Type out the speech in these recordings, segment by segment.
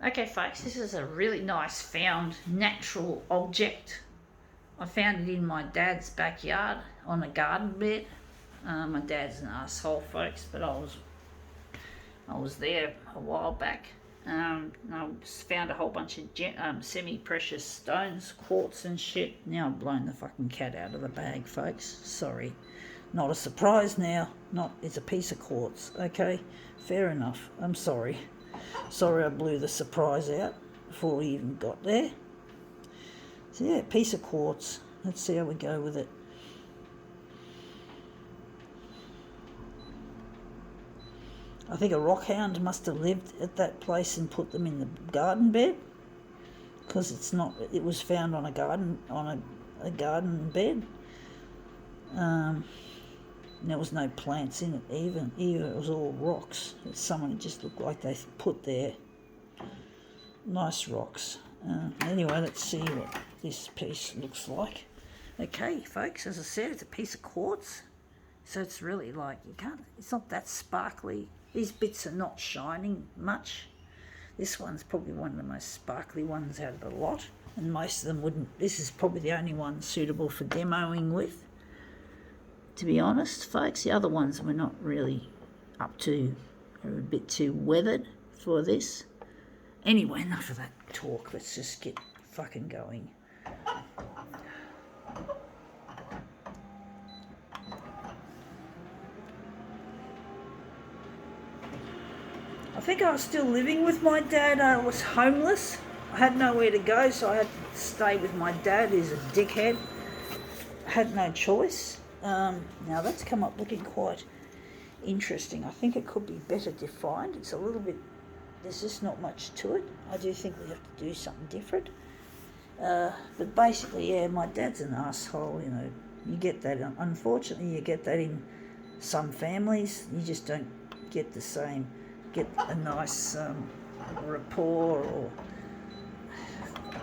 Okay, folks, this is a really nice found natural object. I found it in my dad's backyard on a garden bed. My dad's an asshole, folks, but I was there a while back. I found a whole bunch of semi-precious stones, quartz and shit. Now I've blown the fucking cat out of the bag, folks. Sorry. Not a surprise now. It's a piece of quartz, okay? Fair enough. I'm sorry. Sorry I blew the surprise out before we even got there. So yeah, piece of quartz. Let's see how we go with it. I think a rockhound must have lived at that place and put them in the garden bed, because it was found on a garden bed. There was no plants in it even. It was all rocks. Someone just looked like they put there. Nice rocks. Anyway, let's see what this piece looks like. Okay, folks, as I said, it's a piece of quartz. So it's really like, it's not that sparkly. These bits are not shining much. This one's probably one of the most sparkly ones out of the lot. And most of them wouldn't. This is probably the only one suitable for demoing with, to be honest, folks. The other ones we're not really up to. They're a bit too weathered for this. Anyway, enough of that talk. Let's just get fucking going. I think I was still living with my dad. I was homeless. I had nowhere to go, so I had to stay with my dad, who's a dickhead. I had no choice. Now that's come up looking quite interesting. I think it could be better defined. It's a little bit, there's just not much to it. I do think we have to do something different. But basically, yeah, my dad's an asshole, You get that, unfortunately, you get that in some families. You just don't get a nice rapport or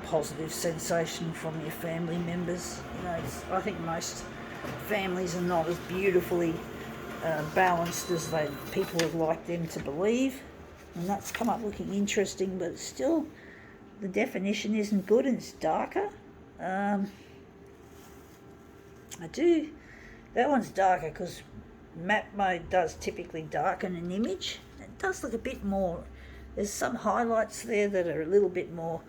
positive sensation from your family members. I think most families are not as beautifully balanced as people would like them to believe, and that's come up looking interesting, but still the definition isn't good and it's darker. That one's darker because map mode does typically darken an image. It does look a bit more, there's some highlights there that are a little bit more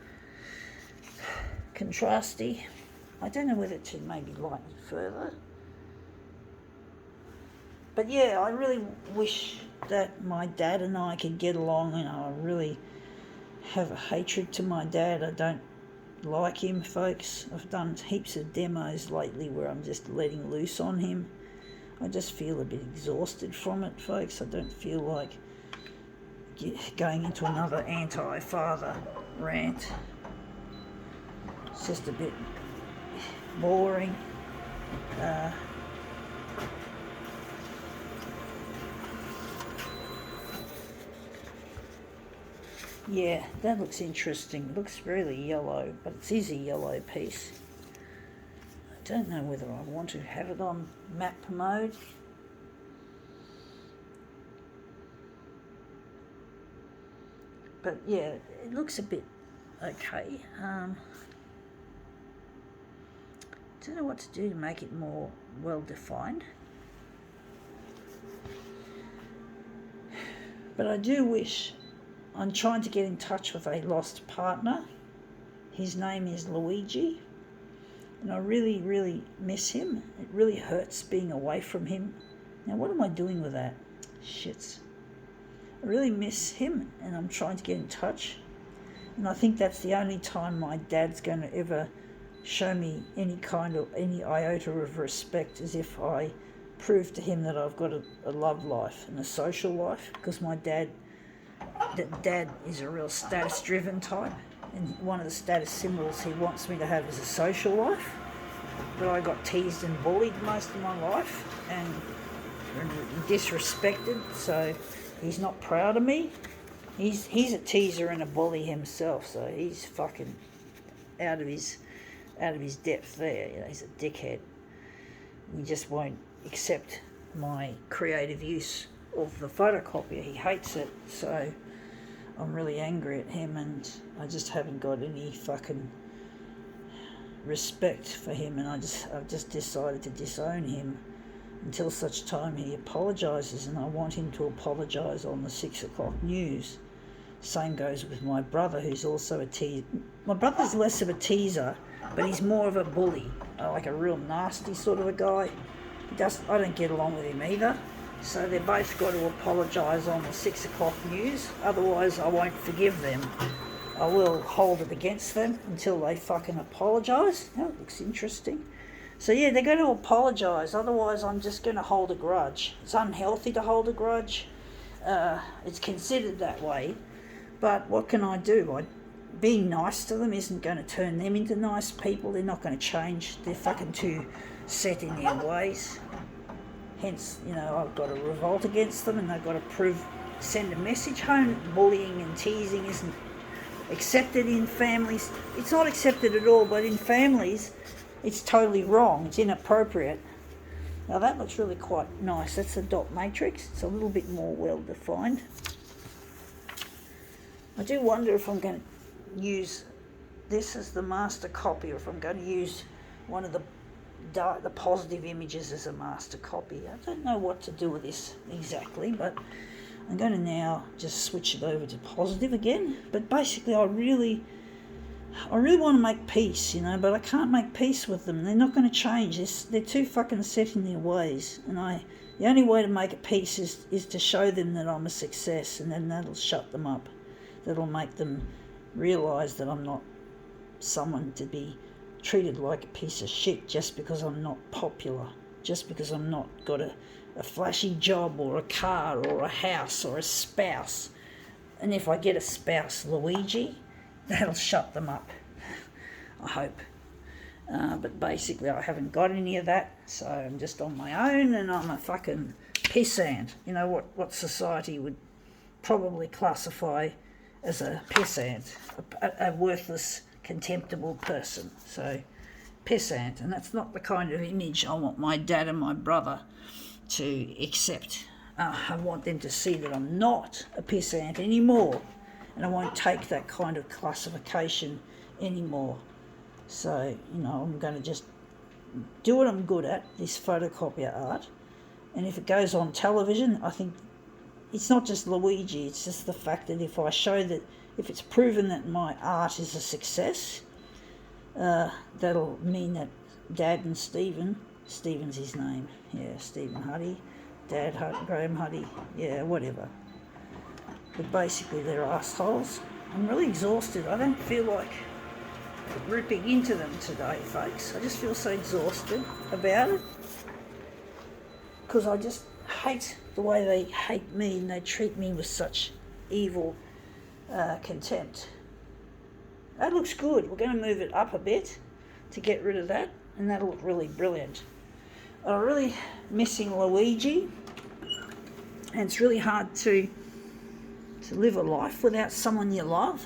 contrasty. I don't know whether to maybe lighten it further. But yeah, I really wish that my dad and I could get along. I really have a hatred to my dad. I don't like him, folks. I've done heaps of demos lately where I'm just letting loose on him. I just feel a bit exhausted from it, folks. I don't feel like going into another anti-father rant. It's just a bit boring. Yeah, that looks interesting. It looks really yellow, but it is a yellow piece. I don't know whether I want to have it on map mode. But yeah, it looks a bit okay. Don't know what to do to make it more well defined. But I do wish, I'm trying to get in touch with a lost partner. His name is Luigi, and I really, really miss him. It really hurts being away from him. Now, what am I doing with that? Shits. I really miss him, and I'm trying to get in touch. And I think that's the only time my dad's going to ever show me any iota of respect, is if I prove to him that I've got a love life and a social life, because my dad is a real status-driven type, and one of the status symbols he wants me to have is a social life. But I got teased and bullied most of my life and disrespected, so he's not proud of me. He's a teaser and a bully himself, so he's fucking out of his depth there. He's a dickhead. He just won't accept my creative use of the photocopier. He hates it, so I'm really angry at him, and I just haven't got any fucking respect for him, and I've just decided to disown him until such time he apologises, and I want him to apologise on the 6 o'clock news. Same goes with my brother, who's also a teaser. My brother's less of a teaser, but he's more of a bully, like a real nasty sort of a guy. I don't get along with him either. So they're both got to apologise on the 6 o'clock news, otherwise I won't forgive them. I will hold it against them until they fucking apologise. That looks interesting. So yeah, they're going to apologise, otherwise I'm just going to hold a grudge. It's unhealthy to hold a grudge. It's considered that way, but what can I do? Being nice to them isn't going to turn them into nice people. They're not going to change. They're fucking too set in their ways. Hence, I've got to revolt against them, and they've got to send a message home. Bullying and teasing isn't accepted in families. It's not accepted at all, but in families, it's totally wrong. It's inappropriate. Now that looks really quite nice. That's a dot matrix. It's a little bit more well defined. I do wonder if I'm going to use this as the master copy, or if I'm going to use one of the positive images as a master copy. I don't know what to do with this exactly, but I'm going to now just switch it over to positive again. But basically I really want to make peace, but I can't make peace with them. They're not going to change. They're too fucking set in their ways, and the only way to make a peace is to show them that I'm a success, and then that'll shut them up. That'll make them realise that I'm not someone to be treated like a piece of shit just because I'm not popular, just because I'm not got a flashy job or a car or a house or a spouse. And if I get a spouse, Luigi, that'll shut them up, I hope. But basically I haven't got any of that, so I'm just on my own, and I'm a fucking pissant. What society would probably classify as a pissant, a worthless, contemptible person. So pissant, and that's not the kind of image I want my dad and my brother to accept. I want them to see that I'm not a pissant anymore, and I won't take that kind of classification anymore. So I'm going to just do what I'm good at, this photocopier art, and if it goes on television, I think it's not just Luigi, it's just the fact that if it's proven that my art is a success, that'll mean that Dad and Stephen's his name, Stephen Huddy, Dad Graham Huddy, whatever. But basically they're assholes. I'm really exhausted. I don't feel like ripping into them today, folks. I just feel so exhausted about it, because I just hate the way they hate me, and they treat me with such evil contempt. That looks good. We're going to move it up a bit to get rid of that, and that'll look really brilliant. I'm really missing Luigi, and it's really hard to live a life without someone you love,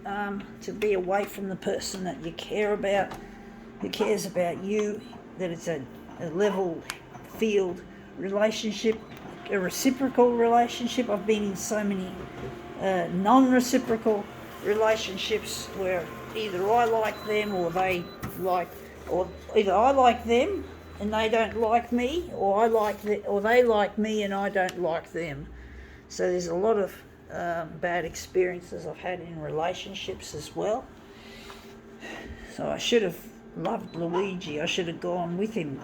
to be away from the person that you care about, who cares about you, that it's a level field relationship, a reciprocal relationship. I've been in so many non-reciprocal relationships where either I like them or either I like them and they don't like me, or they like me and I don't like them. So there's a lot of bad experiences I've had in relationships as well. So I should have loved Luigi. I should have gone with him.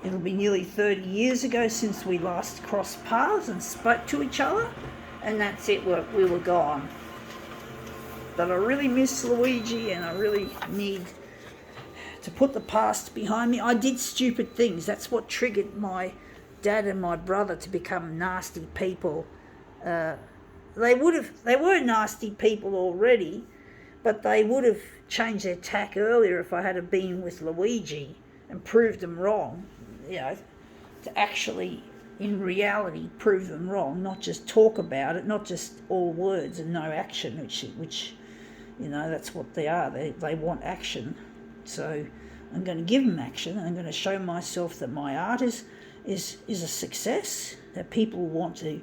It'll be nearly 30 years ago since we last crossed paths and spoke to each other, and that's it, we were gone. But I really miss Luigi, and I really need to put the past behind me. I did stupid things. That's what triggered my dad and my brother to become nasty people. They were nasty people already, but they would have changed their tack earlier if I had been with Luigi and proved them wrong. To actually, in reality, prove them wrong, not just talk about it, not just all words and no action, which that's what they are. They want action. So I'm going to give them action, and I'm going to show myself that my art is a success, that people want to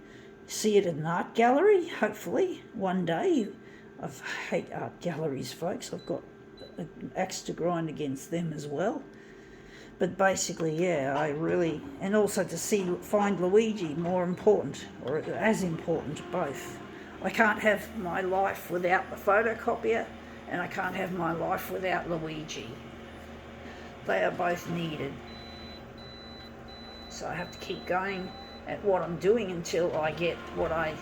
see it at an art gallery, hopefully, one day. I hate art galleries, folks. I've got an axe to grind against them as well. But basically, yeah, and also to find Luigi, more important, or as important, both. I can't have my life without the photocopier, and I can't have my life without Luigi. They are both needed. So I have to keep going at what I'm doing until I get what I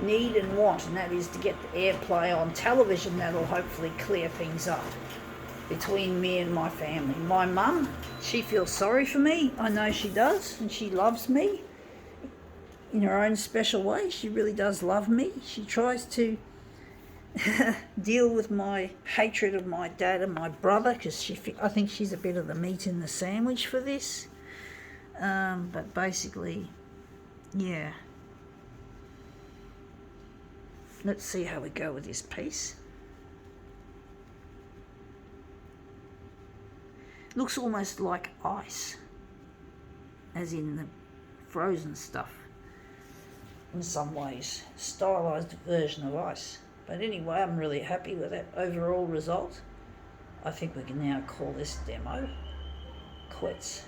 need and want, and that is to get the airplay on television. That'll hopefully clear things up between me and my family. My mum, she feels sorry for me. I know she does, and she loves me in her own special way. She really does love me. She tries to deal with my hatred of my dad and my brother, because I think she's a bit of the meat in the sandwich for this. But basically, yeah. Let's see how we go with this piece. Looks almost like ice, as in the frozen stuff, in some ways. Stylized version of ice. But anyway, I'm really happy with that overall result. I think we can now call this demo quits.